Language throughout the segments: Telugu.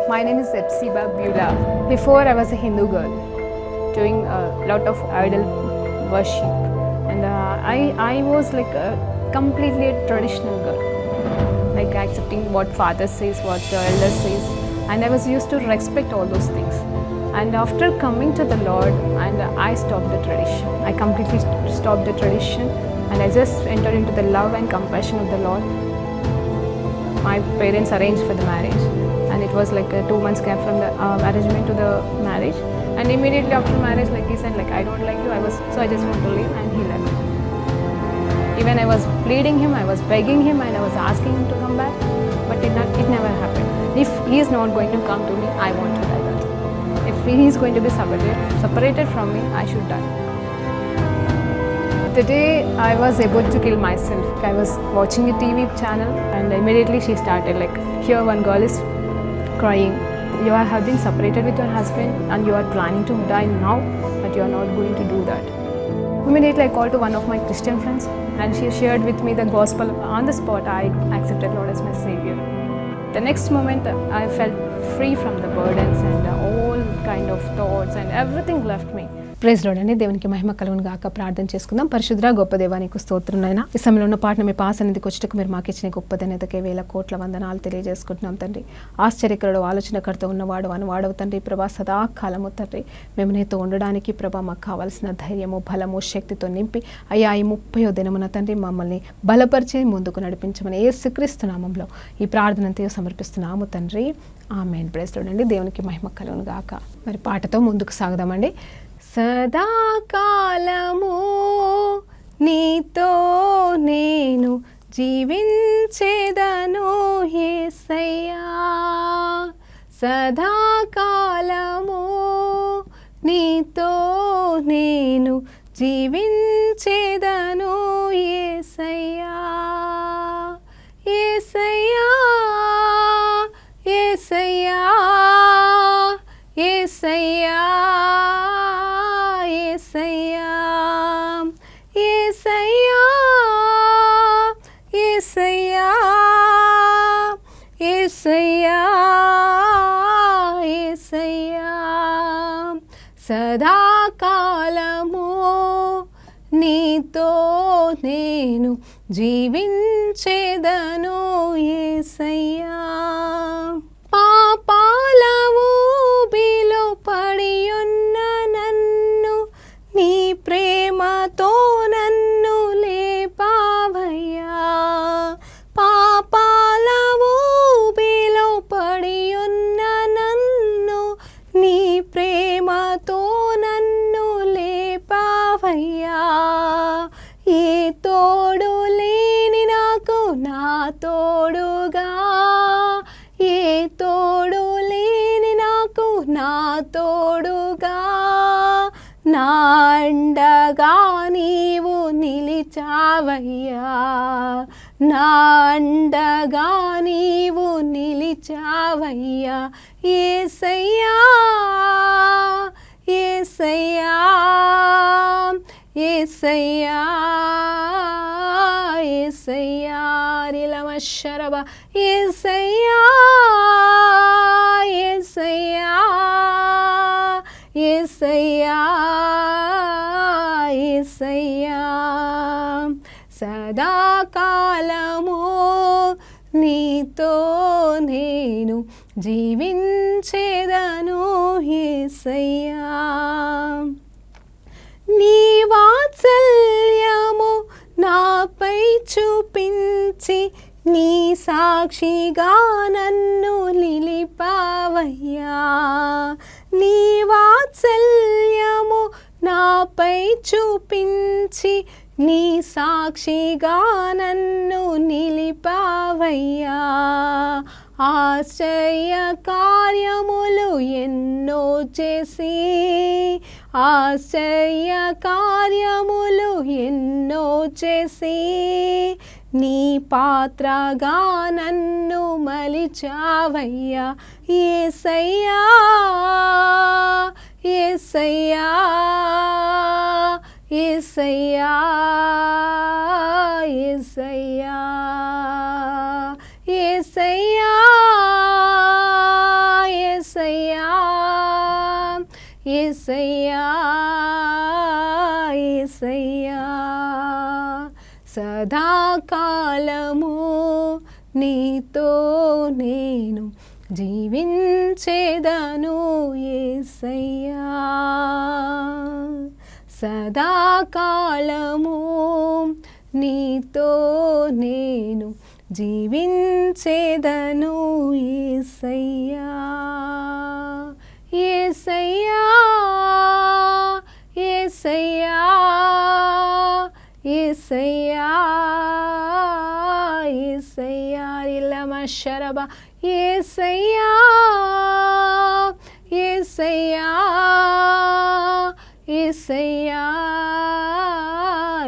My name is Epsiba Beulah. Before I was a Hindu girl doing a lot of idol worship, and I was like a completely a traditional girl, like accepting what father says, what the elder says, and I was used to respect all those things. And after coming to the Lord, and I stopped the tradition. I completely stopped the tradition, and I just entered into the love and compassion of the Lord. My parents arranged for the marriage, and it was like a 2 months gap from the arrangement to the marriage. And immediately after marriage, like he said, like I don't like you. I just want to leave, and he left. Even I was pleading him, I was begging him, and I was asking him to come back, but it never happened. If he is not going to come to me, I want to die. That if he is going to be separated from me, I should die. The day I was able to kill myself, I was watching a TV channel, and immediately she started like, here one girl is crying. You have been separated with your husband and you are planning to die now, but you are not going to do that. Immediately I called to one of my Christian friends, and she shared with me the gospel. On the spot, I accepted Lord as my Savior. The next moment, I felt free from the burdens and all kind of thoughts, and everything left me. Praise Lord అండి. దేవునికి మహిమ కలుగును గాక. ప్రార్థన చేసుకుందాం. పరిశుద్ధ గొప్ప దేవానికి స్తోత్రం నాయనా. ఈ సమయంలో ఉన్న పాటను మీ పాసన్నిధికి వచ్చేటకు మీరు మాకు ఇచ్చిన గొప్ప ధన్యతకే వేల కోట్ల వందనాలు తెలియజేసుకుంటున్నాం తండ్రి. ఆశ్చర్యకరుడు, ఆలోచనకర్త ఉన్నవాడు అని వాడవు తండ్రి. ప్రభా సదాకాలము తండ్రి మేము నీతో ఉండడానికి ప్రభా మాకు కావాల్సిన ధైర్యము, బలము, శక్తితో నింపి అయ్యా ఈ 30వ దినమున తండ్రి మమ్మల్ని బలపరిచి ముందుకు నడిపించమని యేసుక్రీస్తు నామములో ఈ ప్రార్థనంతా సమర్పిస్తున్నాము తండ్రి. ఆమేన్. ప్రైజ్ లార్డ్ అండి. దేవునికి మహిమ కలుగును గాక. మరి పాటతో ముందుకు సాగుదామండి. సదాకాలము నీతో నేను జీవించేదను యేసయ్యా, సదాకాలము నీతో నేను జీవించేదను యేసయ్యా, యేసయ్యా, యేసయ్యా, యేసయ్యా, యేసయ్యా, యేసయ్యా, యేసయ్యా, యేసయ్యా, యేసయ్యా, సదాకాలము నీతో నేను జీవించేదను యేసయ్యా, పాపాల ఊబిలో పడియున్న నన్ను నీ ప్రేమతో నన్ను లేపావయ్యా, పాపాల ఊబిలో పడియున్న నన్ను నీ ప్రేమతో నన్ను లేపావయ్యా, ఏ తోడు లేని నాకు నా తోడుగా, ఏ తోడు లేని నాకు నా తోడుగా, నా అండగా నీవు నిలిచావయ్యా, నా అండగా నీవు నిలిచావయ్యా, యేసయ్యా, యేసయ్యా, యేసయ్యా, యేసయ్యా, రిలమశరబ, యేసయ్యా, యేసయ్యా, యేసయ్యా, యేసయ్యా, సదాకాలము నీతో నేను జీవించేదను యేసయ్యా, నీ వాత్సల్యము నాపై చూపించి నీ సాక్షిగా నన్ను నిలిపావయ్యా, నీ వాత్సల్యము నాపై చూపించి నీ సాక్షిగా నన్ను నిలిపావయ్యా, ఆశ్చర్య కార్యములు ఎన్నో చేసి, ఆశ్చర్య కార్యములు ఎన్నో చేసి నీ పాత్రగా నన్ను మలిచావయ్యా, యేసయ్యా, యేసయ్యా, యేసయ్యా, యేసయ్యా, యేసయ్యా, యేసయ్యా యేసయ్యా సదాకాలము నీతో నేను జీవించేదను యేసయ్యా సదాకాలము నీతో నేను జీవించేదను యేసయ్యా యేసయ్యా యేసయ్యా యేసయ్యా యేసయ్యా ఇల్లమ శరబ యేసయ్యా యేసయ్యా యేసయ్యా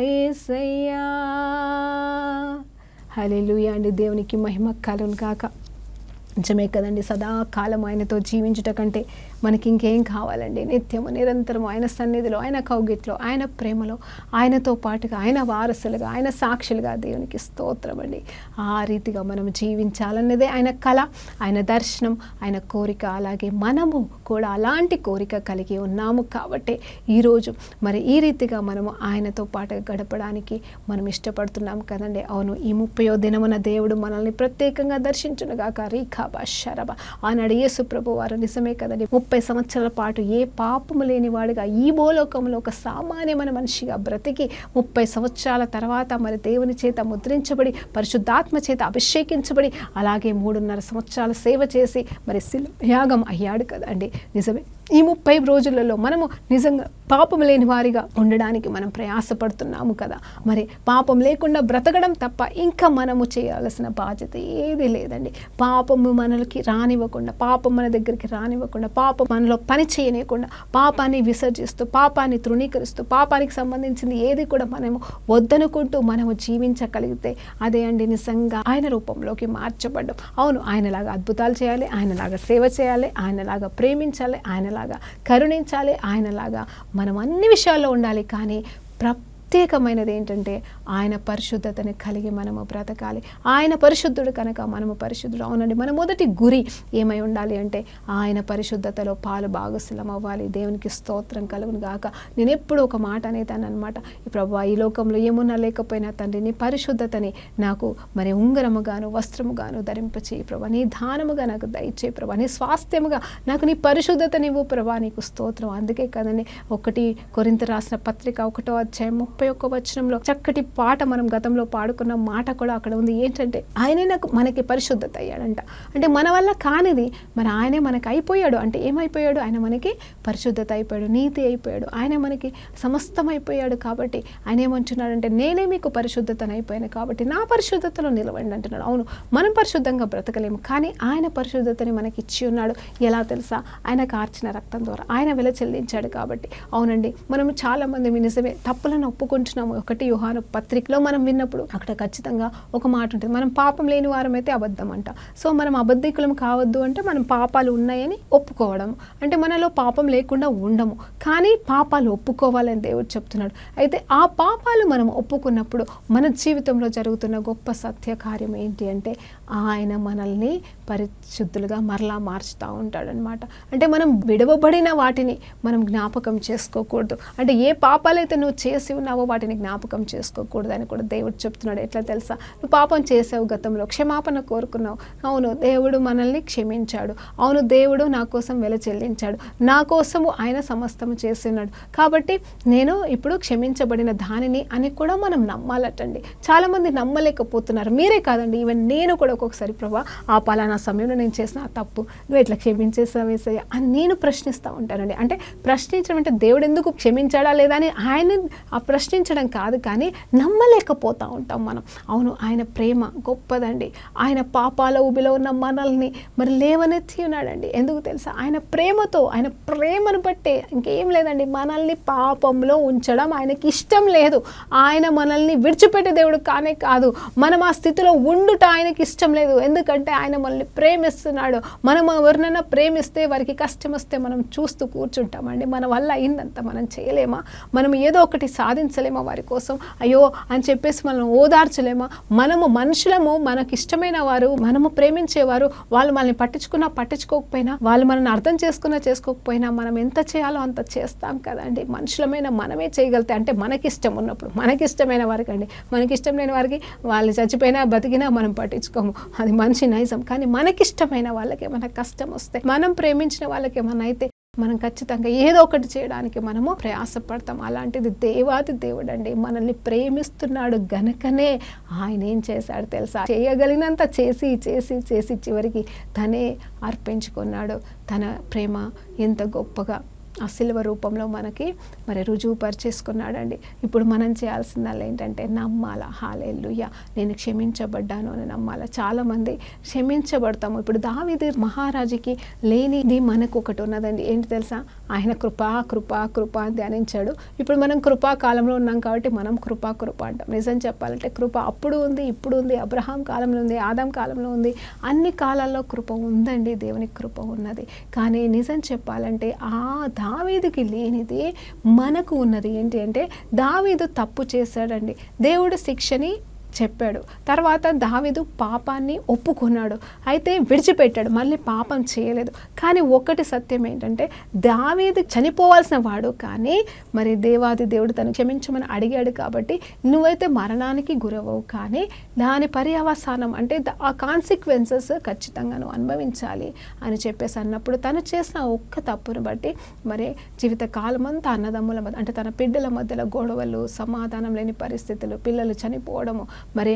యేసయ్యా హల్లెలూయా అండి. దేవునికి మహిమ కలుగును గాక. నిజమే కదండి, సదాకాలం ఆయనతో జీవించుట కంటే మనకి ఇంకేం కావాలండి? నిత్యము నిరంతరము ఆయన సన్నిధిలో, ఆయన కౌగిట్లో, ఆయన ప్రేమలో, ఆయనతో పాటుగా ఆయన వారసులుగా, ఆయన సాక్షులుగా దేవునికి స్తోత్రం అండి. ఆ రీతిగా మనం జీవించాలన్నదే ఆయన కళ, ఆయన దర్శనం, ఆయన కోరిక. అలాగే మనము కూడా అలాంటి కోరిక కలిగి ఉన్నాము కాబట్టి ఈరోజు మరి ఈ రీతిగా మనము ఆయనతో పాటుగా గడపడానికి మనం ఇష్టపడుతున్నాం కదండి. అవును, ఈ 30వ దినమున దేవుడు మనల్ని ప్రత్యేకంగా దర్శించునుగాక. రీఖాబా శరబ ఆనాడు యేసు ప్రభు వారు నిజమే కదండి 30 సంవత్సరాల పాటు ఏ పాపము లేనివాడుగా ఈ భూలోకంలో ఒక సామాన్యమైన మనిషిగా బ్రతికి 30 సంవత్సరాల తర్వాత మరి దేవుని చేత ముద్రించబడి పరిశుద్ధాత్మ చేత అభిషేకించబడి అలాగే 3.5 సంవత్సరాల సేవ చేసి మరి యాగం అయ్యాడు కదండి. నిజమే, ఈ 30 రోజులలో మనము నిజంగా పాపం లేని వారిగా ఉండడానికి మనం ప్రయాసపడుతున్నాము కదా. మరి పాపం లేకుండా బ్రతకడం తప్ప ఇంకా మనము చేయాల్సిన బాధ్యత ఏది లేదండి. పాపము మనకి రానివ్వకుండా, పాపం మన దగ్గరికి రానివ్వకుండా, పాపం మనలో పని చేయనివ్వకుండా, పాపాన్ని విసర్జిస్తూ, పాపాన్ని తృణీకరిస్తూ, పాపానికి సంబంధించింది ఏది కూడా మనము వద్దనుకుంటూ మనము జీవించగలిగితే అదే అండి నిజంగా ఆయన రూపంలోకి మార్చబడ్డం. అవును, ఆయనలాగా అద్భుతాలు చేయాలి, ఆయనలాగా సేవ చేయాలి, ఆయనలాగా ప్రేమించాలి, ఆయనలాగా కరుణించాలి, ఆయనలాగా మనం అన్ని విషయాల్లో ఉండాలి. కానీ ప్రత్యేకమైనది ఏంటంటే ఆయన పరిశుద్ధతని కలిగి మనము బ్రతకాలి. ఆయన పరిశుద్ధుడు కనుక మనము పరిశుద్ధుడు. అవునండి, మన మొదటి గురి ఏమై ఉండాలి అంటే ఆయన పరిశుద్ధతలో పాలు భాగస్వామ్యం అవ్వాలి. దేవునికి స్తోత్రం కలుగును గాక. నేను ఎప్పుడు ఒక మాట అనేదాన్ని అనమాట, ప్రభువా ఈ లోకంలో ఏమున్నా లేకపోయినా తండ్రి నీ పరిశుద్ధతని నాకు మరి ఉంగరముగాను వస్త్రముగాను ధరింపచేయి ప్రభా, నీ దానముగా నాకు దయచేయి ప్రభా, నీ స్వాస్థ్యముగా నాకు నీ పరిశుద్ధతనివ్వు ప్రభా, నీకు స్తోత్రం. అందుకే కదండి 1 కొరింథీ రాసిన పత్రిక 1వ అధ్యాయం 31వ వచనంలో చక్కటి పాట మనం గతంలో పాడుకున్న మాట కూడా అక్కడ ఉంది. ఏంటంటే ఆయనే మనకి పరిశుద్ధత అయ్యాడంట. అంటే మన వల్ల కానిది మరి ఆయనే మనకి అయిపోయాడు. అంటే ఏమైపోయాడు? ఆయన మనకి పరిశుద్ధత అయిపోయాడు, నీతి అయిపోయాడు, ఆయన మనకి సమస్తం అయిపోయాడు. కాబట్టి ఆయన ఏమంటున్నాడంటే నేనే మీకు పరిశుద్ధతను అయిపోయాను కాబట్టి నా పరిశుద్ధతలో నిలవండి అంటున్నాడు. అవును, మనం పరిశుద్ధంగా బ్రతకలేము, కానీ ఆయన పరిశుద్ధతని మనకి ఇచ్చి ఉన్నాడు. ఎలా తెలుసా? ఆయన కార్చిన రక్తం ద్వారా ఆయన వెల చెల్లించాడు కాబట్టి. అవునండి, మనం చాలా మంది నిజమే తప్పులను ఒప్పుకుంటున్నాము. 1 యోహాను పత్రికలో మనం విన్నప్పుడు అక్కడ ఖచ్చితంగా ఒక మాట ఉంటుంది, మనం పాపం లేని వారమైతే అబద్ధం అంట. సో మనం అబద్ధికులం కావద్దు అంటే మనం పాపాలు ఉన్నాయని ఒప్పుకోవడం, అంటే మనలో పాపం లేకుండా ఉండము, కానీ పాపాలు ఒప్పుకోవాలని దేవుడు చెప్తున్నాడు. అయితే ఆ పాపాలు మనం ఒప్పుకున్నప్పుడు మన జీవితంలో జరుగుతున్న గొప్ప సత్య కార్యం ఏంటి అంటే ఆయన మనల్ని పరిశుద్ధులుగా మరలా మార్చుతూ ఉంటాడనమాట. అంటే మనం విడవబడిన వాటిని మనం జ్ఞాపకం చేసుకోకూడదు. అంటే ఏ పాపాలైతే నువ్వు చేసి ఉన్నావో వాటిని జ్ఞాపకం చేసుకోకూడదు అని కూడా దేవుడు చెప్తున్నాడు. ఎట్లా తెలుసా? నువ్వు పాపం చేసావు, గతంలో క్షమాపణ కోరుకున్నావు, అవును దేవుడు మనల్ని క్షమించాడు, అవును దేవుడు నా కోసం వెల చెల్లించాడు, నా కోసము ఆయన సమస్తము చేస్తున్నాడు కాబట్టి నేను ఇప్పుడు క్షమించబడిన దానిని అని కూడా మనం నమ్మాలటండి. చాలామంది నమ్మలేకపోతున్నారు. మీరే కాదండి, ఈవెన్ నేను కూడా ఒక్కొక్కసారి ప్రభా ఆ పలానా సమయంలో నేను చేసిన ఆ తప్పు నువ్వు ఎట్లా క్షమించేసావు యేసయ్యా అని నేను ప్రశ్నిస్తూ ఉంటానండి. అంటే ప్రశ్నించడం అంటే దేవుడు ఎందుకు క్షమించాడా లేదా అని ఆయన ఆ ప్రశ్నించడం కాదు, కానీ నమ్మలేకపోతూ ఉంటాం మనం. అవును, ఆయన ప్రేమ గొప్పదండి. ఆయన పాపాల ఊబిలో ఉన్న మనల్ని మరి లేవనెత్తి ఉన్నాడండి. ఎందుకు తెలుసా? ఆయన ప్రేమతో, ఆయన ప్రేమను బట్టే, ఇంకేం లేదండి. మనల్ని పాపంలో ఉంచడం ఆయనకి ఇష్టం లేదు. ఆయన మనల్ని విడిచిపెట్టే దేవుడు కానే కాదు. మనం ఆ స్థితిలో ఉండుట ఆయనకి ఇష్టం లేదు. ఎందుకంటే ఆయన మనల్ని ప్రేమిస్తున్నాడు. మనం ఎవరినైనా ప్రేమిస్తే వారికి కష్టం వస్తే మనం చూస్తూ కూర్చుంటామండి. మన వల్ల అయిందంత మనం చేయలేమా? మనం ఏదో ఒకటి సాధించాలి ప్రార్థించలేమా వారి కోసం? అయ్యో అని చెప్పేసి మనం ఓదార్చలేమా? మనము మనుషులము, మనకిష్టమైన వారు, మనము ప్రేమించేవారు, వాళ్ళు మనల్ని పట్టించుకున్నా పట్టించుకోకపోయినా, వాళ్ళు మనల్ని అర్థం చేసుకున్నా చేసుకోకపోయినా మనం ఎంత చేయాలో అంత చేస్తాం కదండి. మనుషులమైన మనమే చేయగలితే, అంటే మనకిష్టం ఉన్నప్పుడు, మనకిష్టమైన వారికి అండి, మనకిష్టం లేని వారికి వాళ్ళు చచ్చిపోయినా బతికినా మనం పట్టించుకోము, అది మనిషి నైజం. కానీ మనకిష్టమైన వాళ్ళకి ఏమైనా కష్టం వస్తే, మనం ప్రేమించిన వాళ్ళకి ఏమైనా అయితే మనం ఖచ్చితంగా ఏదో ఒకటి చేయడానికి మనము ప్రయాసపడతాం. అలాంటిది దేవాది దేవుడు అండి, మనల్ని ప్రేమిస్తున్నాడు గనుకనే ఆయన ఏం చేశాడు తెలుసా? చేయగలిగినంత చేసి చేసి చేసి చివరికి తనే అర్పించుకున్నాడు. తన ప్రేమ ఎంత గొప్పగా ఆ సిలువ రూపంలో మనకి మరి రుజువు పరిచేసుకున్నాడండి. ఇప్పుడు మనం చేయాల్సిందల్లా ఏంటంటే నమ్మాలా. హల్లెలూయా, నేను క్షమించబడ్డాను అని నమ్మాలా. చాలామంది క్షమించబడతాము. ఇప్పుడు దావీదు మహారాజుకి లేనిది మనకు ఒకటి ఉన్నదండి. ఏంటి తెలుసా? ఆయన కృపా కృపా కృప అని ధ్యానించాడు. ఇప్పుడు మనం కృపా కాలంలో ఉన్నాం కాబట్టి మనం కృపా కృప అంటాం. నిజం చెప్పాలంటే కృప అప్పుడు ఉంది, ఇప్పుడు ఉంది, అబ్రహాం కాలంలో ఉంది, ఆదాం కాలంలో ఉంది, అన్ని కాలాల్లో కృప ఉందండి. దేవుని కృప ఉన్నది. కానీ నిజం చెప్పాలంటే ఆ దావీదుకి లేనిది మనకు ఉన్నది. ఏంటి అంటే దావీదు తప్పు చేశాడండి. దేవుడు శిక్షని చెప్పాడు. తర్వాత దావీదు పాపాన్ని ఒప్పుకున్నాడు, అయితే విడిచిపెట్టాడు, మళ్ళీ పాపం చేయలేదు. కానీ ఒకటి సత్యం ఏంటంటే దావీదు చనిపోవాల్సిన వాడు, కానీ మరి దేవాది దేవుడు తను క్షమించమని అడిగాడు కాబట్టి నువ్వైతే మరణానికి గురవవు, కానీ దాని పర్యవసానం అంటే ఆ కాన్సిక్వెన్సెస్ ఖచ్చితంగా నువ్వు అనుభవించాలి అని చెప్పేసి అన్నప్పుడు తను చేసిన ఒక్క తప్పును బట్టి మరి జీవిత కాలం అంతా అన్నదమ్ముల మధ్య, అంటే తన బిడ్డల మధ్యలో గొడవలు, సమాధానం లేని పరిస్థితులు, పిల్లలు చనిపోవడము, మరి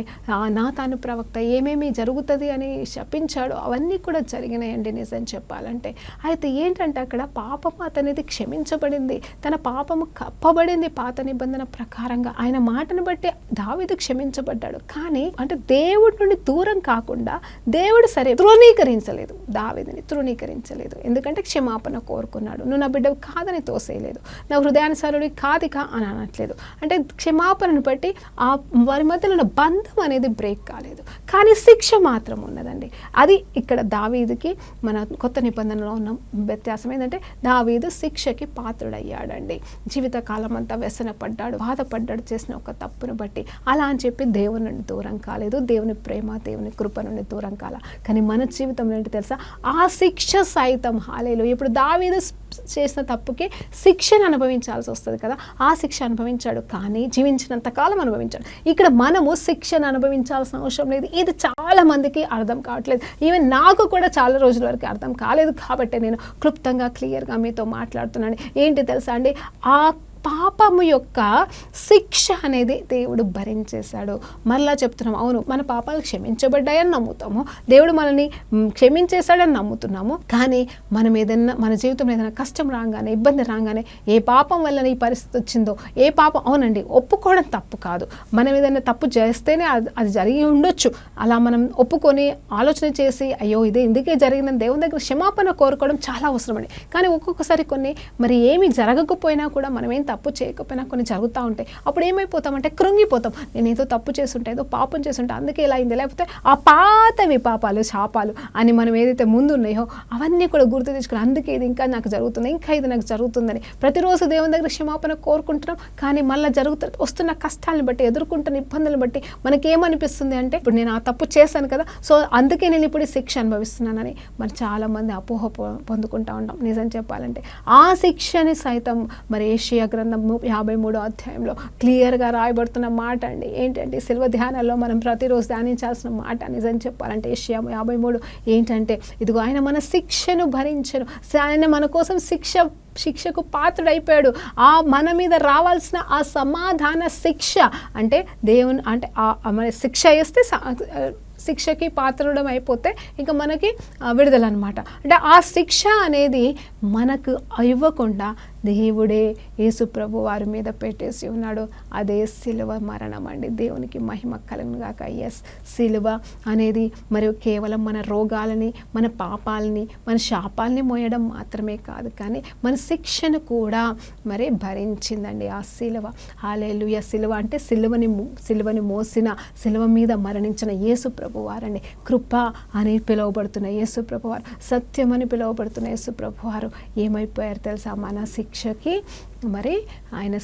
నాతాను ప్రవక్త ఏమేమి జరుగుతుంది అని శపించాడు, అవన్నీ కూడా జరిగినాయండి నిజం చెప్పాలంటే. అయితే ఏంటంటే అక్కడ పాపం అతనిది క్షమించబడింది, తన పాపము కప్పబడింది పాత నిబంధన ప్రకారంగా. ఆయన మాటను బట్టి దావీదు క్షమించబడ్డాడు. కానీ అంటే దేవుడి నుండి దూరం కాకుండా దేవుడు సరే తృణీకరించలేదు, దావీదుని తృణీకరించలేదు. ఎందుకంటే క్షమాపణ కోరుకున్నాడు. నువ్వు నా బిడ్డవు కాదని తోసేయలేదు, నా హృదయానుసారుడి కాదిక అని అనట్లేదు. అంటే క్షమాపణను బట్టి ఆ వారి మధ్యలో ఉన్న బంధం అనేది బ్రేక్ కాలేదు, కానీ శిక్ష మాత్రం ఉన్నదండి. అది ఇక్కడ దావీదుకి మన కొత్త నిబంధనలో ఉన్న వ్యత్యాసం ఏంటంటే దావీదు శిక్షకి పాత్రుడయ్యాడండి. జీవితకాలం అంతా వ్యసన పడ్డాడు, బాధపడ్డాడు చేసిన ఒక తప్పును బట్టి. అలా అని చెప్పి దేవుని నుండి దూరం కాలేదు, దేవుని ప్రేమ దేవుని కృప నుండి దూరం కాల. కానీ మన జీవితంలో ఏంటి తెలుసా? ఆ శిక్ష సైతం హల్లెలూయా. ఇప్పుడు దావీదు చేసిన తప్పుకి శిక్షను అనుభవించాల్సి వస్తుంది కదా, ఆ శిక్ష అనుభవించాడు, కానీ జీవించినంత కాలం అనుభవించాడు. ఇక్కడ మనము శిక్షను అనుభవించాల్సిన అవసరం లేదు. ఇది చాలా మందికి అర్థం కావట్లేదు. ఈవెన్ నాకు కూడా చాలా రోజుల వరకు అర్థం కాలేదు. కాబట్టి నేను క్లుప్తంగా క్లియర్గా మీతో మాట్లాడుతున్నాను. ఏంటి తెలుసా అండి? ఆ పాపము యొక్క శిక్ష అనేది దేవుడు భరించేశాడు. మళ్ళా చెప్తున్నాము, అవును మన పాపాలు క్షమించబడ్డాయని నమ్ముతాము, దేవుడు మనల్ని క్షమించేశాడని నమ్ముతున్నాము. కానీ మనం ఏదైనా మన జీవితంలో ఏదైనా కష్టం రాగానే, ఇబ్బంది రాగానే, ఏ పాపం వల్ల ఈ పరిస్థితి వచ్చిందో, ఏ పాపం, అవునండి ఒప్పుకోవడం తప్పు కాదు. మనం ఏదైనా తప్పు చేస్తేనే అది జరిగి ఉండొచ్చు. అలా మనం ఒప్పుకొని ఆలోచన చేసి అయ్యో ఇది ఎందుకే జరిగిందని దేవుని దగ్గర క్షమాపణ కోరుకోవడం చాలా అవసరం అండి. కానీ ఒక్కొక్కసారి కొన్ని మరి ఏమి జరగకపోయినా కూడా మనం ఏం తప్పు చేయకపోయినా కొన్ని జరుగుతూ ఉంటాయి. అప్పుడు ఏమైపోతామంటే కృంగిపోతాం. నేను ఏదో తప్పు చేస్తుంటా, ఏదో పాపం చేస్తుంటా, అందుకే ఇలా అయింది. లేకపోతే ఆ పాతవి పాపాలు శాపాలు అని మనం ఏదైతే ముందు ఉన్నాయో అవన్నీ కూడా గుర్తు తెచ్చుకుని, అందుకే ఇది ఇంకా నాకు జరుగుతుంది, ఇంకా ఇది నాకు జరుగుతుందని ప్రతిరోజు దేవుని దగ్గర క్షమాపణ కోరుకుంటున్నాం. కానీ మళ్ళీ వస్తున్న కష్టాలను బట్టి, ఎదుర్కొంటున్న ఇబ్బందులను బట్టి మనకేమనిపిస్తుంది అంటే ఇప్పుడు నేను ఆ తప్పు చేశాను కదా, సో అందుకే నేను ఇప్పుడు శిక్ష అనుభవిస్తున్నానని మరి చాలామంది అపోహ పొందుకుంటూ ఉంటాం. నిజం చెప్పాలంటే ఆ శిక్షని సైతం మరి ఏషియా గ్రంథం 53వ అధ్యాయంలో క్లియర్గా రాయబడుతున్న మాట అండి. ఏంటంటే శిల్వ ధ్యానాల్లో మనం ప్రతిరోజు ధ్యానించాల్సిన మాట. నిజం చెప్పాలంటే ఏషియా 53 ఏంటంటే ఇదిగో ఆయన మన శిక్షను భరించను, ఆయన మన కోసం శిక్షకు పాత్రుడైపోయాడు. ఆ మన మీద రావాల్సిన ఆ సమాధాన శిక్ష అంటే దేవుని అంటే మన శిక్ష వేస్తే శిక్షకి పాత్రుడం అయిపోతే ఇంకా మనకి విడుదల అనమాట. అంటే ఆ శిక్ష అనేది మనకు ఇవ్వకుండా దేవుడే యేసు ప్రభు వారి మీద పెట్టేసి ఉన్నాడు. అదే సిలువ మరణం అండి. దేవునికి మహిమ కలుగునుగాక. ఎస్, సిలువ అనేది మరియు కేవలం మన రోగాలని, మన పాపాలని, మన శాపాలని మోయడం మాత్రమే కాదు, కానీ మన శిక్షను కూడా మరి భరించిందండి ఆ సిలువ. హల్లెలూయా. సిలువ అంటే సిలువని మోసిన, సిలువ మీద మరణించిన యేసు ప్రభువారండి. కృప అని పిలువబడుతున్న యేసు ప్రభువారు, సత్యం అని పిలువబడుతున్న యేసు ప్రభువారు ఏమైపోయారు తెలుసా? మన శిక్షకి మరి ఆయన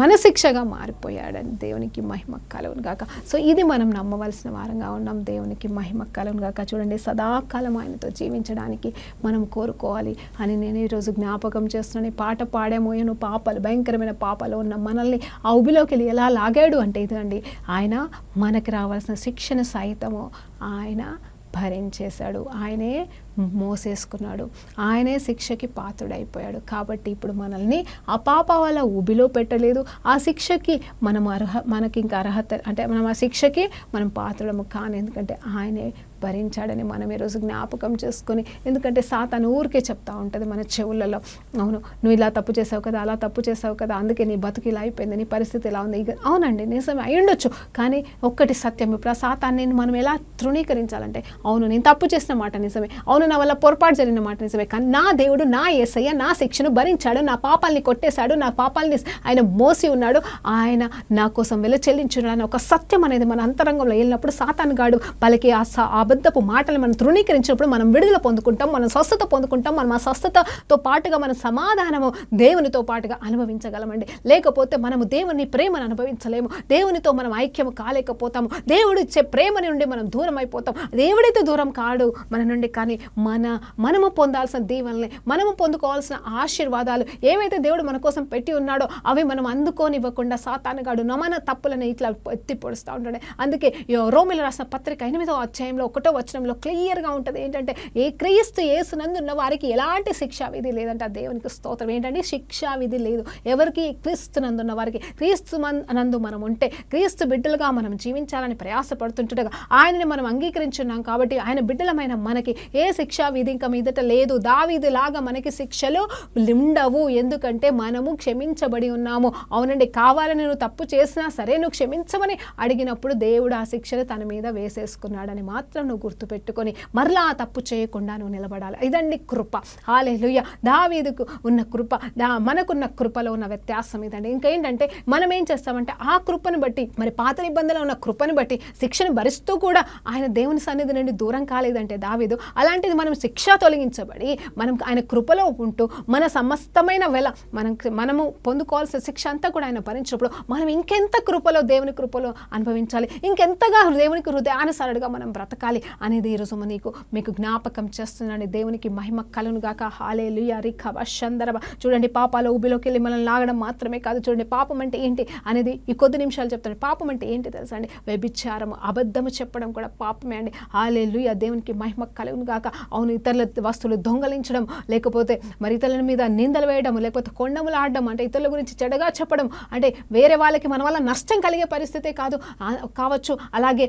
మన శిక్షగా మారిపోయాడని దేవునికి మహిమ కలుగును గాక. సో ఇది మనం నమ్మవలసిన వారంగా ఉన్నాం. దేవునికి మహిమ కలుగును గాక. చూడండి, సదాకాలం ఆయనతో జీవించడానికి మనం కోరుకోవాలి అని నేను ఈరోజు జ్ఞాపకం చేస్తున్నాను. ఈ పాట పాడేమోయను పాపాలు, భయంకరమైన పాపాలు ఉన్న మనల్ని ఆ ఉబిలోకి వెళ్ళి ఎలా లాగాడు అంటే ఇదండి, ఆయన మనకి రావాల్సిన శిక్షణ సైతము ఆయన భరించేశాడు, ఆయనే మోసేసుకున్నాడు, ఆయనే శిక్షకి పాత్రుడైపోయాడు. కాబట్టి ఇప్పుడు మనల్ని ఆ పాప వల్ల ఉబిలో పెట్టలేదు. ఆ శిక్షకి మనకి ఇంకా అర్హత అంటే మనం ఆ శిక్షకి మనం పాత్రుడము కాని, ఎందుకంటే ఆయనే భరించాడని మనం ఈరోజు జ్ఞాపకం చేసుకొని, ఎందుకంటే సాతాను ఊరికే చెప్తా ఉంటుంది మన చెవులలో, అవును నువ్వు ఇలా తప్పు చేసావు కదా, అలా తప్పు చేసావు కదా, అందుకే నీ బతుకు ఇలా అయిపోయింది, నీ పరిస్థితి ఇలా ఉంది. అవునండి, నిజమే అయి ఉండొచ్చు. కానీ ఒక్కటి సత్యం, ఇప్పుడు ఆ సాతాన్ని మనం ఎలా తృణీకరించాలంటే, అవును నేను తప్పు చేసిన మాట నిజమే, అవును నా వల్ల పొరపాటు జరిగిన మాట నిజమే, కానీ నా దేవుడు, నా యేసయ్య నా శిక్షను భరించాడు, నా పాపాలని కొట్టేశాడు, నా పాపాలని ఆయన మోసి ఉన్నాడు, ఆయన నా కోసం వెల చెల్లించున్నాడు అని ఒక సత్యం అనేది మన అంతరంగంలో వెళ్ళినప్పుడు సాతాను గాడు పలికి ఆ అబద్ధపు మాటలు మనం తృణీకరించినప్పుడు మనం విడుదల పొందుకుంటాం, మనం స్వస్థత పొందుకుంటాం. మనం ఆ స్వస్థతతో పాటుగా మన సమాధానము దేవునితో పాటుగా అనుభవించగలమండి. లేకపోతే మనము దేవుని ప్రేమను అనుభవించలేము, దేవునితో మనం ఐక్యము కాలేకపోతాము, దేవుడు ఇచ్చే ప్రేమ నుండి మనం దూరం అయిపోతాం. దేవుడైతే దూరం కాడు మన నుండి, కానీ మనము పొందాల్సిన దీవెనల్ని, మనము పొందుకోవాల్సిన ఆశీర్వాదాలు ఏవైతే దేవుడు మన కోసం పెట్టి ఉన్నాడో అవి మనం అందుకోనివ్వకుండా సాతానుగాడు మన తప్పులను ఇట్లా ఎత్తి పొడుస్తూ ఉంటాడు. అందుకే రోమిల రాసిన పత్రిక 8వ అధ్యాయంలో 1వ వచనంలో క్లియర్గా ఉంటుంది ఏంటంటే, ఏ క్రీస్తు యేసునందు ఉన్న వారికి ఎలాంటి శిక్షా విధి లేదంటే, దేవునికి స్తోత్రం. ఏంటంటే శిక్షా విధి లేదు ఎవరికి? క్రీస్తునందు ఉన్న వారికి. క్రీస్తు నందు మనం ఉంటే, క్రీస్తు బిడ్డలుగా మనం జీవించాలని ప్రయాసపడుతుంటగా ఆయనని మనం అంగీకరించున్నాం కాబట్టి ఆయన బిడ్డలమైన మనకి ఏ శిక్షా విధి ఇంకా మీదట లేదు. దావీదు లాగా మనకి శిక్షలు ఉండవు, ఎందుకంటే మనము క్షమించబడి ఉన్నాము. అవునండి, కావాలని నువ్వు తప్పు చేసినా సరే నువ్వు క్షమించమని అడిగినప్పుడు దేవుడు ఆ శిక్షను తన మీద వేసేసుకున్నాడని మాత్రం నువ్వు గుర్తుపెట్టుకొని మరలా ఆ తప్పు చేయకుండా నువ్వు నిలబడాలి. ఇదండి కృప. హల్లెలూయా. దావీదుకు ఉన్న కృప, మనకున్న కృపలో ఉన్న వ్యత్యాసం ఇదండి. ఇంకేంటంటే మనం ఏం చేస్తామంటే ఆ కృపను బట్టి, మరి పాత నిబంధనలో ఉన్న కృపను బట్టి శిక్షను భరిస్తూ కూడా ఆయన దేవుని సన్నిధి నుండి దూరం కాలేదంటే దావీదు, అలాంటిది మనం శిక్ష తొలగించబడి మనం ఆయన కృపలో ఉంటూ మన సమస్తమైన వెల మనము పొందుకోవాల్సిన శిక్ష అంతా కూడా ఆయన భరించినప్పుడు మనం ఇంకెంత కృపలో, దేవుని కృపలో అనుభవించాలి, ఇంకెంతగా దేవునికి హృదయానుసారుడుగా మనం బ్రతకాలి అనేది ఈరోజు మీకు జ్ఞాపకం చేస్తున్నాను. దేవునికి మహిమ కలుగును గాక. హల్లెలూయా. రిఖబ షందరబ. చూడండి, పాపాల ఊబిలోకి వెళ్ళి మనల్ని లాగడం మాత్రమే కాదు, చూడండి పాపం అంటే ఏంటి అనేది ఈ కొద్ది నిమిషాలు చెప్తాను. పాపం అంటే ఏంటి తెలుసా అండి? వ్యభిచారము, అబద్ధము చెప్పడం కూడా పాపమే అండి. హల్లెలూయా. దేవునికి మహిమ కలుగును గాక. అవును, ఇతరుల వస్తువులు దొంగలించడం, లేకపోతే మరి ఇతరుల మీద నిందలు వేయడం, లేకపోతే కొండములు ఆడడం, అంటే ఇతరుల గురించి చెడుగా చెప్పడం, అంటే వేరే వాళ్ళకి మన వల్ల నష్టం కలిగే పరిస్థితే కావచ్చు, అలాగే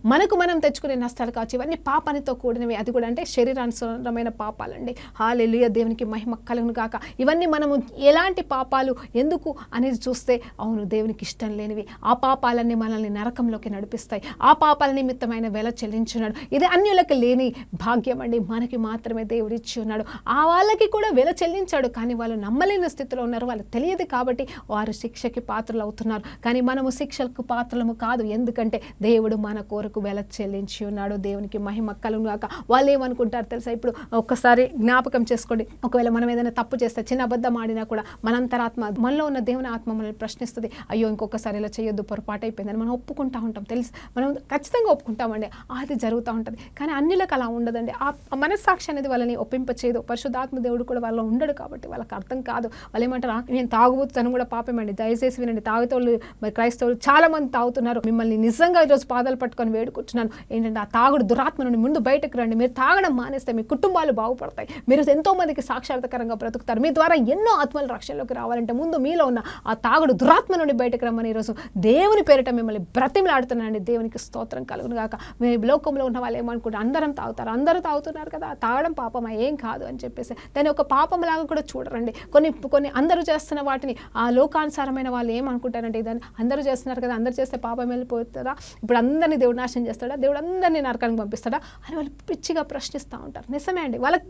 మనకు మనం తెచ్చుకునే నష్టాలు కావచ్చు, ఇవన్నీ పాపానితో కూడినవి. అది కూడా అంటే శరీరానుసారమైన పాపాలండి. హల్లెలూయా. దేవునికి మహిమ కలుగును గాక. ఇవన్నీ మనము ఎలాంటి పాపాలు ఎందుకు అనేది చూస్తే, అవును దేవునికి ఇష్టం లేనివి. ఆ పాపాలన్నీ మనల్ని నరకంలోకి నడిపిస్తాయి. ఆ పాపాల నిమిత్తమైన వెల చెల్లించున్నాడు. ఇది అన్యులకు లేని భాగ్యం అండి, మనకి మాత్రమే దేవుడు ఇచ్చి ఉన్నాడు. ఆ వాళ్ళకి కూడా వెల చెల్లించాడు, కానీ వాళ్ళు నమ్మలేని స్థితిలో ఉన్నారు, వాళ్ళు తెలియదు కాబట్టి వారు శిక్షకి పాత్రలు అవుతున్నారు. కానీ మనము శిక్షలకు పాత్రలము కాదు, ఎందుకంటే దేవుడు మన కోరకు వెల చెల్లించి ఉన్నాడు. దేవునికి మహిమ కలుగును గాక. వాళ్ళు ఏమనుకుంటారు తెలుసా? ఇప్పుడు ఒక్కసారి జ్ఞాపకం చేసుకోండి, ఒకవేళ మనం ఏదైనా తప్పు చేస్తే, చిన్న అబద్ధం ఆడినా కూడా మన అంతరాత్మ, మనలో ఉన్న దేవుని ఆత్మ మనల్ని ప్రశ్నిస్తుంది, అయ్యో ఇంకొకసారి ఇలా చేయొద్దు, పొరపాటు అయిపోయిందని మనం ఒప్పుకుంటా ఉంటాం. తెలుసు, మనం ఖచ్చితంగా ఒప్పుకుంటామండి, అది జరుగుతూ ఉంటుంది. కానీ అన్యులకు అలా ఉండదండి. ఆ మనస్సాక్షి అనేది వాళ్ళని ఒప్పింపచేయదు. పరిశుద్ధాత్మ దేవుడు కూడా వాళ్ళలో ఉండడు కాబట్టి వాళ్ళకి అర్థం కాదు. వాళ్ళు ఏమంటారు, నేను తాగుబోతాను కూడా పాపమండి. దయచేసి వినండి, తాగుతోళ్ళు మరి క్రైస్తవులు చాలా మంది తాగుతున్నారు, మిమ్మల్ని నిజంగా ఈరోజు పాదాలు పట్టుకొని వేడుకుంటున్నాను ఏంటంటే, ఆ తాగుడు దురాత్మ నుండి ముందు బయటకు రండి. మీరు తాగడం మానేస్తే మీ కుటుంబాలు బాగుపడతాయి, మీరు ఎంతో మందికి సాక్షాత్కారంగా బ్రతుకుతారు, మీ ద్వారా ఎన్నో ఆత్మల రక్షణలోకి రావాలంటే ముందు మీలో ఉన్న ఆ తాగుడు దురాత్మ నుండి బయటకు రమ్మని ఈరోజు దేవుని పేరిట మిమ్మల్ని బ్రతిమలాడుతున్నానండి. దేవునికి స్తోత్రం కలుగును గాక. మీ లోకంలో ఉన్న వాళ్ళు ఏమనుకుంటారు, అందరం తాగుతారు, అందరూ తాగుతున్నారు కదా, తాగడం పాపమా? ఏం కాదు అని చెప్పేసి దాన్ని ఒక పాపంలాగా కూడా చూడరండి. కొన్ని అందరూ చేస్తున్న వాటిని ఆ లోకానుసారమైన వాళ్ళు ఏమనుకుంటారంటే, దాన్ని అందరూ చేస్తున్నారు కదా, అందరూ చేస్తే పాపం వెళ్ళిపోతుందా? ఇప్పుడు అందరినీ దేవుడు నాశనం చేస్తాడా? దేవుడు అందరినీ అందరినీ నరకానికి పంపిస్తాడా అని వాళ్ళు పిచ్చిగా ప్రశ్నిస్తూ ఉంటారు. నిజమే అండి, వాళ్ళకి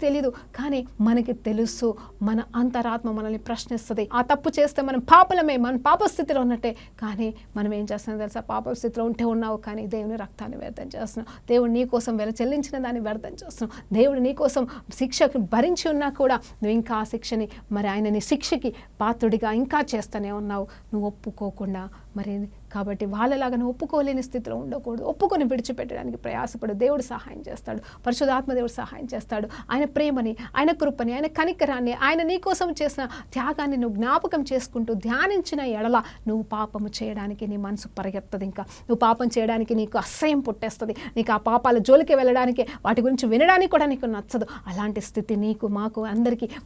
తెలియదు. కానీ మనకి తెలుసు, మన అంతరాత్మ మనల్ని ప్రశ్నిస్తుంది. ఆ తప్పు చేస్తే మనం పాపలమే, మన పాప స్థితిలో ఉన్నట్టే. కానీ మనం ఏం చేస్తున్నాం తెలుసా? పాప స్థితిలో ఉన్నావు కానీ దేవుని రక్తాన్ని వ్యర్థం చేస్తున్నావు. దేవుడు నీ కోసం చెల్లించిన దాన్ని వ్యర్థం చేస్తున్నావు. దేవుడు నీ కోసం శిక్షకు భరించి ఉన్నా కూడా నువ్వు ఇంకా ఆ శిక్షని ఆయన నీ శిక్షకి పాత్రుడిగా ఇంకా చేస్తూనే ఉన్నావు, నువ్వు ఒప్పుకోకుండా. మరి కాబట్టి వాళ్ళలాగా నువ్వు ఒప్పుకోలేని స్థితిలో ఉండకూడదు. ఒప్పుకొని విడిచిపెట్టడానికి ప్రయాసపడు. దేవుడు సహాయం చేస్తాడు, పరిశుద్ధాత్మ దేవుడు సహాయం చేస్తాడు. ఆయన ప్రేమని, ఆయన కృపని, ఆయన కనికరాన్ని, ఆయన నీ కోసం చేసిన త్యాగాన్ని నువ్వు జ్ఞాపకం చేసుకుంటూ ధ్యానించిన ఎడల నువ్వు పాపము చేయడానికి నీ మనసు పరిగెత్తదు. ఇంకా నువ్వు పాపం చేయడానికి నీకు అసహ్యం పుట్టేస్తుంది. నీకు ఆ పాపాల జోలికి వెళ్ళడానికి, వాటి గురించి వినడానికి కూడా నీకు నచ్చదు. అలాంటి స్థితి నీకు, మాకు,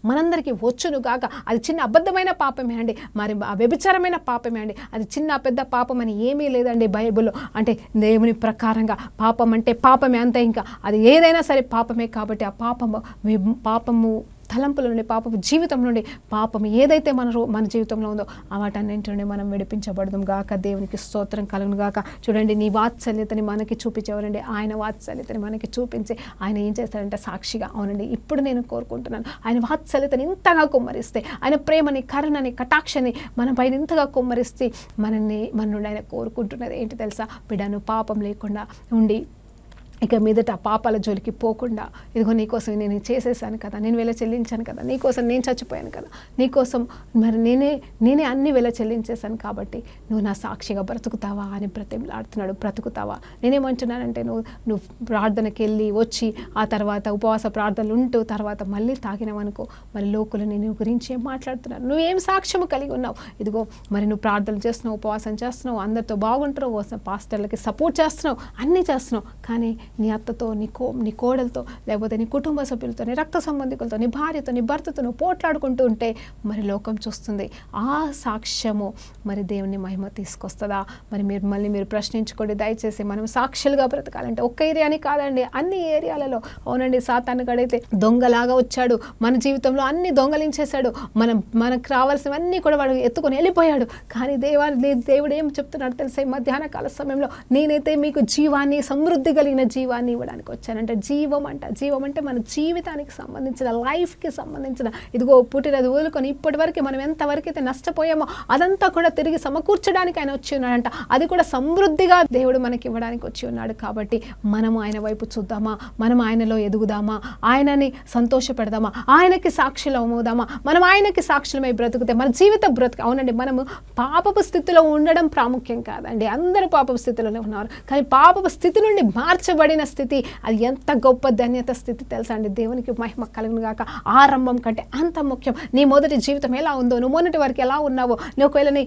మనందరికీ వచ్చును గాక. అది చిన్న అబద్ధమైన పాపమే అండి, మరి వ్యభిచారమైన పాపమే అండి. అది చిన్న పెద్ద పాపం అని ఏమీ లేదండి బైబిల్లో. అంటే దేవుని ప్రకారంగా పాపం అంటే పాపమే అంతే. ఇంకా అది ఏదైనా సరే పాపమే. కాబట్టి ఆ పాపము తలంపుల నుండి, పాపపు జీవితం నుండి, పాపం ఏదైతే మన జీవితంలో ఉందో వాటన్నింటి నుండి మనం విడిపించబడదాం గాక. దేవునికి స్తోత్రం కలుగును గాక. చూడండి, నీ వాత్సల్యతని మనకి చూపించేవారండి. ఆయన వాత్సల్యతని మనకి చూపించి ఆయన ఏం చేస్తాడంటే సాక్షిగా, అవునండి ఇప్పుడు నేను కోరుకుంటున్నాను, ఆయన వాత్సల్యతని ఇంతగా కుమ్మరిస్తే, ఆయన ప్రేమని, కరుణని, కటాక్షని మన పైన ఇంతగా కుమ్మరిస్తే మన నుండి ఆయన కోరుకుంటున్నది ఏంటి తెలుసా? బిడ్డను పాపం లేకుండా ఉండి ఇక మీదట ఆ పాపాల జోలికి పోకుండా, ఇదిగో నీకోసం నేను చేసేసాను కదా, నేను వెల చెల్లించాను కదా, నీకోసం నేను చచ్చిపోయాను కదా, నీకోసం మరి నేనే అన్ని వెల చెల్లించేశాను కాబట్టి నువ్వు నా సాక్షిగా బ్రతుకుతావా అని బ్రతిమలాడుతున్నాడు. బ్రతుకుతావా? నేనేమంటున్నానంటే నువ్వు ప్రార్థనకి వెళ్ళి వచ్చి ఆ తర్వాత ఉపవాస ప్రార్థనలు ఉంటూ తర్వాత మళ్ళీ తాగినావనుకో, మరి లోకులు నేను గురించి ఏం మాట్లాడుతున్నారు? నువ్వేం సాక్ష్యము కలిగి ఉన్నావు? ఇదిగో మరి నువ్వు ప్రార్థనలు చేస్తున్నావు, ఉపవాసం చేస్తున్నావు, అందరితో బాగుంటున్నావు, పాస్టర్లకి సపోర్ట్ చేస్తున్నావు, అన్నీ చేస్తున్నావు. కానీ నీ అత్తతో, నీ కోడలతో, లేకపోతే నీ కుటుంబ సభ్యులతో, నీ రక్త సంబంధికులతో, నీ భార్యతో, నీ భర్తతో నువ్వు పోట్లాడుకుంటూ ఉంటే మరి లోకం చూస్తుంది. ఆ సాక్ష్యము మరి దేవుని మహిమ తీసుకొస్తుందా? మరి మీరు ప్రశ్నించుకోండి దయచేసి. మనం సాక్షులుగా బ్రతకాలంటే ఒక్క ఏరియాని కాదండి, అన్ని ఏరియాలలో. అవునండి, సాతాను గడైతే దొంగలాగా వచ్చాడు, మన జీవితంలో అన్ని దొంగలించేశాడు, మనకు రావాల్సినవన్నీ కూడా వాడు ఎత్తుకొని వెళ్ళిపోయాడు. కానీ దేవుడు ఏం చెప్తున్నాడు తెలుసా? ఈ మధ్యాహ్న కాల సమయంలో నేనైతే మీకు జీవాన్ని, సమృద్ధి కలిగిన జీవాన్ని ఇవ్వడానికి వచ్చానంటే. జీవం అంటే మన జీవితానికి సంబంధించిన, లైఫ్కి సంబంధించిన, ఇదిగో పుట్టినది వదులుకొని ఇప్పటి వరకు మనం ఎంతవరకు అయితే నష్టపోయామో అదంతా కూడా తిరిగి సమకూర్చడానికి ఆయన వచ్చి ఉన్నాడంట. అది కూడా సమృద్ధిగా దేవుడు మనకి ఇవ్వడానికి వచ్చి ఉన్నాడు. కాబట్టి మనము ఆయన వైపు చూద్దామా? మనం ఆయనలో ఎదుగుదామా? ఆయనని సంతోషపెడదామా? ఆయనకి సాక్షులు అవుదామా? మనం ఆయనకి సాక్షులమై బ్రతుకుతే మన జీవిత బ్రతుకు. అవునండి, మనము పాపపు స్థితిలో ఉండడం ప్రాముఖ్యం కాదండి. అందరూ పాపపు స్థితిలోనే ఉన్నారు. కానీ పాపపు స్థితి నుండి మార్చబడిన స్థితి, అది ఎంత గొప్ప ధన్యత స్థితి తెలుసా అండి? దేవునికి మహిమ కలుగును గాక. ఆరంభం కంటే అంత ముఖ్యం. నీ మొదటి జీవితం ఎలా ఉందో, నువ్వు మొన్నటి వరకు ఎలా ఉన్నావో, నువ్వు ఒకవేళ నీ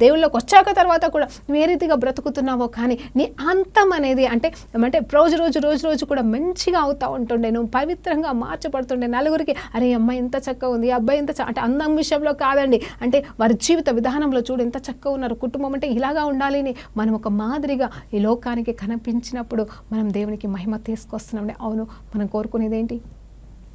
దేవుళ్ళకి వచ్చాక తర్వాత కూడా నువ్వు ఏ రీతిగా బ్రతుకుతున్నావో, కానీ నీ అంతం అనేది అంటే రోజు కూడా మంచిగా అవుతూ ఉంటుండే, నువ్వు పవిత్రంగా మార్చబడుతుండే. నలుగురికి అరే అమ్మాయి ఇంత చక్కగా ఉంది, అబ్బాయి ఇంత అంటే అందం విషయంలో కాదండి, అంటే వారి జీవిత విధానంలో చూడు ఎంత చక్కగా ఉన్నారు, కుటుంబం అంటే ఇలాగా ఉండాలి అని మనం ఒక మాదిరిగా ఈ లోకానికి కనిపించినప్పుడు మనం దేవునికి మహిమ తీసుకొస్తున్నాం. అవును, మనం కోరుకునేది ఏంటి?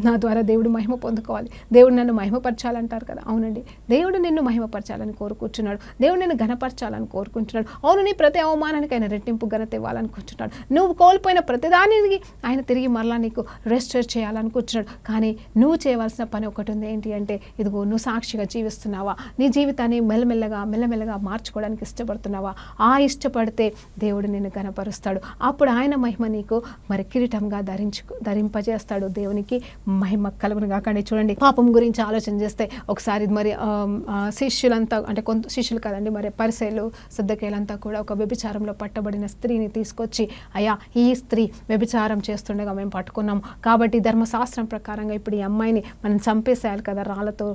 నా ద్వారా దేవుడు మహిమ పొందుకోవాలి, దేవుడు నన్ను మహిమపరచాలంటారు కదా. అవునండి, దేవుడు నిన్ను మహిమపరచాలని కోరుకుంటున్నాడు, దేవుడు నిన్ను ఘనపరచాలని కోరుకుంటున్నాడు. అవును, నీ ప్రతి అవమానానికి ఆయన రెట్టింపు ఘనత ఇవ్వాలనుకుంటున్నాడు. నువ్వు కోల్పోయిన ప్రతిదానికి ఆయన తిరిగి మరలా నీకు రెస్టోర్ చేయాలనుకుంటున్నాడు. కానీ నువ్వు చేయవలసిన పని ఒకటి ఉంది. ఏంటి అంటే, ఇదిగో నువ్వు సాక్షిగా జీవిస్తున్నావా? నీ జీవితాన్ని మెల్లమెల్లగా మార్చుకోవడానికి ఇష్టపడుతున్నావా? ఆ ఇష్టపడితే దేవుడు నిన్ను ఘనపరుస్తాడు. అప్పుడు ఆయన మహిమ నీకు మరి కిరీటంగా ధరింపజేస్తాడు. దేవునికి మహిమ కలుగును గాకండి. చూడండి, పాపం గురించి ఆలోచన చేస్తే ఒకసారి మరి శిష్యులంతా, అంటే కొంత శిష్యులు కాదండి, మరి పరిసయ్యులు, సద్దకేయులంతా కూడా ఒక వ్యభిచారంలో పట్టబడిన స్త్రీని తీసుకొచ్చి, అయ్యా ఈ స్త్రీ వ్యభిచారం చేస్తుండగా మేము పట్టుకున్నాము, కాబట్టి ధర్మశాస్త్రం ప్రకారంగా ఇప్పుడు ఈ అమ్మాయిని మనం చంపేసేయాలి కదా, రాళ్ళతో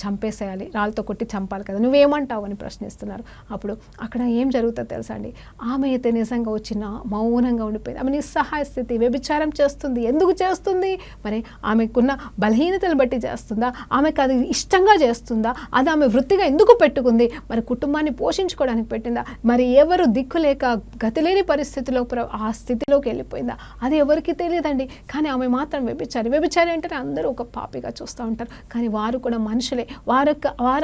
చంపేసేయాలి, రాళ్ళతో కొట్టి చంపాలి కదా, నువ్వేమంటావు అని ప్రశ్నిస్తున్నారు. అప్పుడు అక్కడ ఏం జరుగుతుందో తెలుసా అండి? ఆమె అయితే నిజంగా వచ్చిన మౌనంగా ఉండిపోయింది. ఆమె నిస్సహాయ స్థితి, వ్యభిచారం చేస్తుంది. ఎందుకు చేస్తుంది? మరి ఆమె ఆమెకున్న బలహీనతలు బట్టి చేస్తుందా, ఆమెకు అది ఇష్టంగా చేస్తుందా, అది ఆమె వృత్తిగా ఎందుకు పెట్టుకుంది, మరి కుటుంబాన్ని పోషించుకోవడానికి పెట్టిందా, మరి ఎవరు దిక్కు లేక గతి లేని పరిస్థితిలో ఆ స్థితిలోకి వెళ్ళిపోయిందా, అది ఎవరికి తెలియదండి. కానీ ఆమె మాత్రం వ్యభిచారి అంటేనే అందరూ ఒక పాపిగా చూస్తూ ఉంటారు. కానీ వారు కూడా మనుషులే. వారు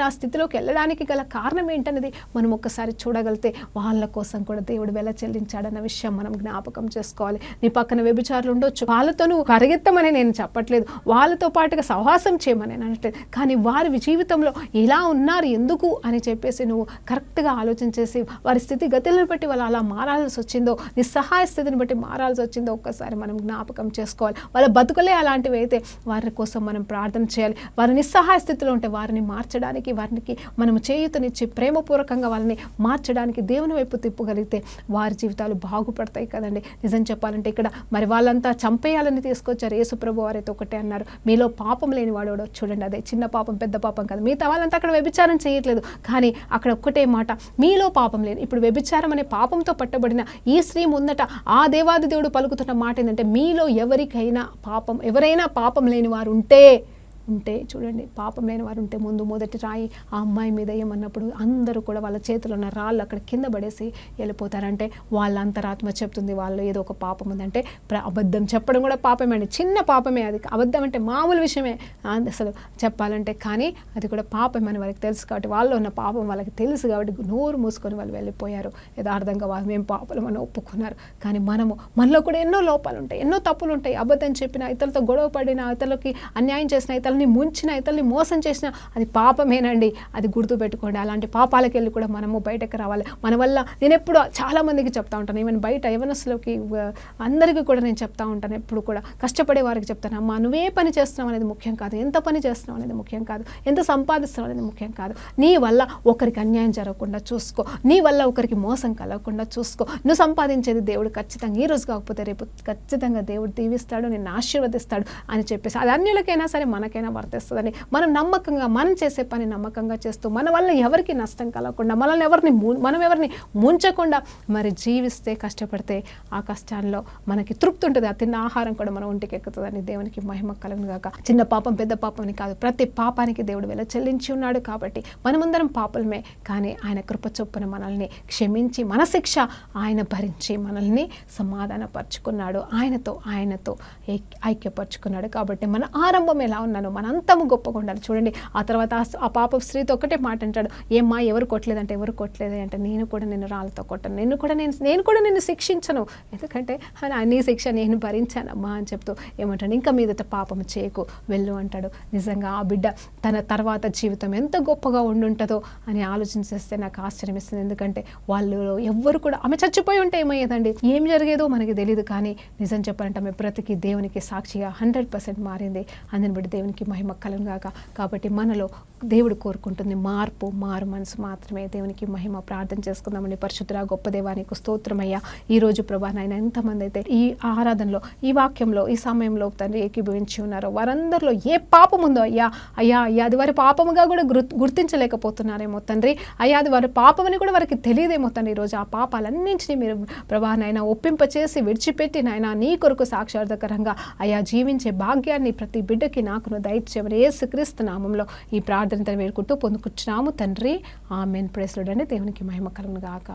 ఆ స్థితిలోకి వెళ్ళడానికి గల కారణం ఏంటనేది మనం ఒక్కసారి చూడగలిగితే వాళ్ళ కోసం కూడా దేవుడు వెల చెల్లించాడన్న విషయం మనం జ్ఞాపకం చేసుకోవాలి. నీ పక్కన వ్యభిచారులు ఉండొచ్చు, వాళ్ళతో నువ్వు పరిగెత్తమని నేను చెప్పట్లేదు, వాళ్ళతో పాటుగా సహవాసం చేయమని నేను అనట్లేదు. కానీ వారి జీవితంలో ఎలా ఉన్నారు ఎందుకు అని చెప్పేసి నువ్వు కరెక్ట్గా ఆలోచన చేసి వారి స్థితి గతులను బట్టి వాళ్ళు అలా మారాల్సి వచ్చిందో, నిస్సహాయ స్థితిని బట్టి మారాల్సి వచ్చిందో ఒక్కసారి మనం జ్ఞాపకం చేసుకోవాలి. వాళ్ళ బతుకులే అలాంటివి అయితే వారి కోసం మనం ప్రార్థన చేయాలి. వారి నిస్సహాయ స్థితిలో ఉంటే వారిని మార్చడానికి, వారికి మనం చేయూతనిచ్చి ప్రేమపూర్వకంగా వాళ్ళని మార్చడానికి దేవుని వైపు తిప్పగలిగితే వారి జీవితాలు బాగుపడతాయి కదండి. నిజం చెప్పాలంటే ఇక్కడ మరి వాళ్ళంతా చంపేయాలని తీసుకొచ్చారు. యేసుప్రభు వారైతే ఒకటే అన్నారు, మీలో పాపం లేని వాడు చూడండి, అదే చిన్న పాపం పెద్ద పాపం కాదు. మిగతా వాళ్ళంతా అక్కడ వ్యభిచారం చేయట్లేదు, కానీ అక్కడ ఒక్కటే మాట, మీలో పాపం లేని. ఇప్పుడు వ్యభిచారం అనే పాపంతో పట్టబడిన ఈ స్త్రీ ముందట ఆ దేవాది దేవుడు పలుకుతున్న మాట ఏంటంటే, మీలో ఎవరైనా పాపం లేని వారు ఉంటే చూడండి, పాపం లేని వారు ఉంటే ముందు మొదటి రాయి ఆ అమ్మాయి మీద ఏమన్నప్పుడు అందరూ కూడా వాళ్ళ చేతిలో ఉన్న రాళ్ళు అక్కడ కింద పడేసి వెళ్ళిపోతారంటే వాళ్ళ అంతరాత్మ చెప్తుంది వాళ్ళు ఏదో ఒక పాపం ఉందంటే. అబద్ధం చెప్పడం కూడా పాపమే అండి, చిన్న పాపమే అది. అబద్ధం అంటే మామూలు విషయమే అసలు చెప్పాలంటే, కానీ అది కూడా పాపం అని వాళ్ళకి తెలుసు కాబట్టి, వాళ్ళు ఉన్న పాపం వాళ్ళకి తెలుసు కాబట్టి నోరు మూసుకొని వాళ్ళు వెళ్ళిపోయారు. యథార్థంగా వాళ్ళు మేము పాపలు అని ఒప్పుకున్నారు. కానీ మనలో కూడా ఎన్నో లోపాలు ఉంటాయి, ఎన్నో తప్పులు ఉంటాయి. అబద్ధం చెప్పిన, ఇతరులతో గొడవ పడిన, ఇతరులకి అన్యాయం చేసిన, ఇతరులని ముంచిన, ఇతరుల్ని మోసం చేసిన అది పాపమేనండి. అది గుర్తుపెట్టుకోండి. అలాంటి పాపాలకు వెళ్ళి కూడా మనము బయటకు రావాలి. మన వల్ల నేను ఎప్పుడు చాలా మందికి చెప్తా ఉంటాను, ఈవెన్ బయట యవనస్తులకి అందరికీ కూడా నేను చెప్తా ఉంటాను, ఎప్పుడు కూడా కష్టపడే వారికి చెప్తాను, అమ్మా నువ్వే పని చేస్తున్నావు అనేది ముఖ్యం కాదు, ఎంత పని చేస్తున్నావు అనేది ముఖ్యం కాదు, ఎంత సంపాదిస్తున్నావు అనేది ముఖ్యం కాదు. నీ వల్ల ఒకరికి అన్యాయం జరగకుండా చూసుకో, నీ వల్ల ఒకరికి మోసం కలగకుండా చూసుకో. నువ్వు సంపాదించేది దేవుడు ఖచ్చితంగా ఈ రోజు కాకపోతే రేపు ఖచ్చితంగా దేవుడు దీవిస్తాడు, నిన్ను ఆశీర్వదిస్తాడు అని చెప్పేసి, అది అన్యులకైనా సరే మనకైనా వర్తిస్తుందని మనం నమ్మకంగా, మనం చేసే పని నమ్మకంగా చేస్తూ మన వల్ల ఎవరికి నష్టం కలగకుండా, మనం ఎవరిని ముంచకుండా మరి జీవిస్తే, కష్టపడితే ఆ కష్టాల్లో మనకి తృప్తి ఉంటుంది. ఆ తిన్న ఆహారం కూడా మన ఒంటికి ఎక్కుతుందని దేవునికి మహిమ కలుగును గాక. చిన్న పాపం పెద్ద పాపం అని కాదు, ప్రతి పాపానికి దేవుడు వెల చెల్లించి ఉన్నాడు. కాబట్టి మనమందరం పాపలమే, కానీ ఆయన కృప చొప్పున మనల్ని క్షమించి మన శిక్ష ఆయన భరించి మనల్ని సమాధానపరుచుకున్నాడు, ఆయనతో ఐక్యపరుచుకున్నాడు. కాబట్టి మన ఆరంభం ఎలా ఉన్నానో మన అంతము గొప్పగా ఉండాలి. చూడండి, ఆ తర్వాత ఆ పాప స్త్రీతో ఒకటే మాట అంటాడు, ఏమ్మా ఎవరు కొట్టలేదంటే, ఎవరు కొట్టలేదే అంటే, నేను కూడా నిన్ను రాళ్ళతో కొట్టను, నేను కూడా నిన్ను శిక్షించను, ఎందుకంటే నీ శిక్ష నేను భరించానమ్మా అని చెప్తూ ఏమంటాడు, ఇంకా మీదట పాపం చేయకు, వెళ్ళు అంటాడు. నిజంగా ఆ బిడ్డ తన తర్వాత జీవితం ఎంత గొప్పగా ఉండుంటుందో అని ఆలోచన చేస్తే నాకు ఆశ్చర్యం ఇస్తుంది. ఎందుకంటే వాళ్ళు ఎవ్వరు కూడా, ఆమె చచ్చిపోయి ఉంటే ఏమయ్యేదండి, ఏం జరిగేదో మనకి తెలియదు. కానీ నిజం చెప్పాలంటే ఆమె బ్రతికి దేవునికి సాక్షిగా 100% మారింది. అందుని బట్టి దేవునికి మహిమ కలుగును గాక. కాబట్టి మనలో దేవుడు కోరుకుంటుంది మారు మనసు మాత్రమే. దేవునికి మహిమ. ప్రార్థన చేసుకుందామని. పరిశుద్ధుడా గొప్ప దేవానికి స్తోత్రమయ్యా. ఈరోజు ప్రభా నాయన ఎంతమంది అయితే ఈ ఆరాధనలో, ఈ వాక్యంలో, ఈ సమయంలో తండ్రి ఏకీభవించి ఉన్నారో వారందరిలో ఏ పాపం ఉందో అయ్యా అది వారి పాపముగా కూడా గుర్తించలేకపోతున్నారేమో తండ్రి. అయ్యా అది వారి పాపమని కూడా వారికి తెలియదేమో తండ్రి. ఈరోజు ఆ పాపాలన్నింటినీ మీరు ప్రభా నాయన ఒప్పింపచేసి విడిచిపెట్టి నాయన నీ కొరకు సాక్షార్థకరంగా అయ్యా జీవించే భాగ్యాన్ని ప్రతి బిడ్డకి నాకును దయచేయమని యేసుక్రీస్తు నామంలో ఈ ప్రార్థన వేడుకుంటూ పొందుకుంటున్నాము తండ్రి. ఆమేన్. Praise lord. దేవునికి మహిమ కలుగును గాక.